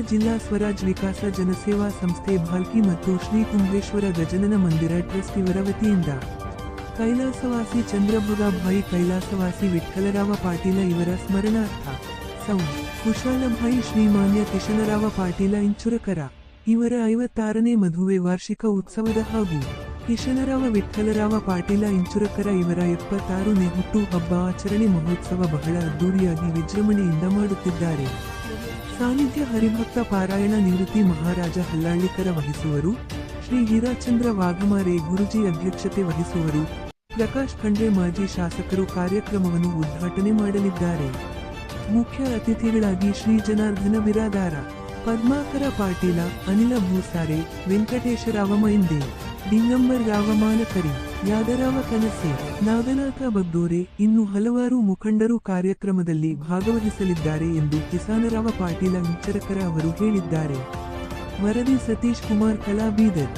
ಜಿಲ್ಲಾ ಸ್ವರಾಜ್ ವಿಕಾಸ ಜನಸೇವಾ ಸಂಸ್ಥೆ ಭಾಲ್ಕಿ ಮತ್ತು ಶ್ರೀ ಕುಂಭೇಶ್ವರ ಗಜನನ ಮಂದಿರ ಟ್ರಸ್ಟ್ ಇವರ ವತಿಯಿಂದ ಕೈಲಾಸವಾಸಿ ಚಂದ್ರಭಗಾಭಾಯಿ ಕೈಲಾಸವಾಸಿ ವಿಠ್ಠಲರಾವ ಪಾಟೀಲ ಇವರ ಸ್ಮರಣಾರ್ಥ ಸೌ ಕುಶಾಲಭಾಯಿ ಶ್ರೀಮಾನ್ಯ ಕಿಶನರಾವ ಪಾಟೀಲ ಇಂಚುರಕರ ಇವರ 56ನೇ ಮದುವೆ ವಾರ್ಷಿಕ ಉತ್ಸವದ ಹಾಗೂ ಕಿಶನರಾವ ವಿಠ್ಠಲರಾವ ಪಾಟೀಲ ಇಂಚುರಕರ ಇವರ 76ನೇ ಹುಟ್ಟು ಹಬ್ಬ ಆಚರಣೆ ಮಹೋತ್ಸವ ಬಹಳ ಅದ್ದೂರಿಯಾಗಿ ವಿಜೃಂಭಣೆಯಿಂದ ಮಾಡುತ್ತಿದ್ದಾರೆ. ಸಾನ್ನಿಧ್ಯ ಹರಿಭಕ್ತ ಪಾರಾಯಣ ನಿವೃತ್ತಿ ಮಹಾರಾಜ ಹಲ್ಲಾಳ್ಳಿಕರ ವಹಿಸುವರು. ಶ್ರೀ ಹೀರಾಚಂದ್ರ ವಾಘಮಾರೆ ಗುರುಜಿ ಅಧ್ಯಕ್ಷತೆ ವಹಿಸುವರು. ಪ್ರಕಾಶ್ ಖಂಡ್ರೆ ಮಾಜಿ ಶಾಸಕರು ಕಾರ್ಯಕ್ರಮವನ್ನು ಉದ್ಘಾಟನೆ ಮಾಡಲಿದ್ದಾರೆ. ಮುಖ್ಯ ಅತಿಥಿಗಳಾಗಿ ಶ್ರೀ ಜನಾರ್ದನ ಬಿರಾದಾರ, ಪದ್ಮಾಕರ ಪಾಟೀಲ, ಅನಿಲ ಭೂಸಾರೆ, ವೆಂಕಟೇಶರಾವ ಮೈಂದೆ, ಡಿಂಗಂಬರ್ ರಾವ ಮಾಲಕರಿ, ಯಾದರಾವ ಕನಸೆ, ನಾಗನಾಥ ಬಗ್ದೋರೆ ಇನ್ನು ಹಲವಾರು ಮುಖಂಡರು ಕಾರ್ಯಕ್ರಮದಲ್ಲಿ ಭಾಗವಹಿಸಲಿದ್ದಾರೆ ಎಂದು ಕಿಸನರಾವ ಪಾಟೀಲ ಇಂಚರಕರ ಅವರು ಹೇಳಿದ್ದಾರೆ. ವರದಿ ಸತೀಶ್ ಕುಮಾರ್ ಕಲಾ ಬೀದರ್.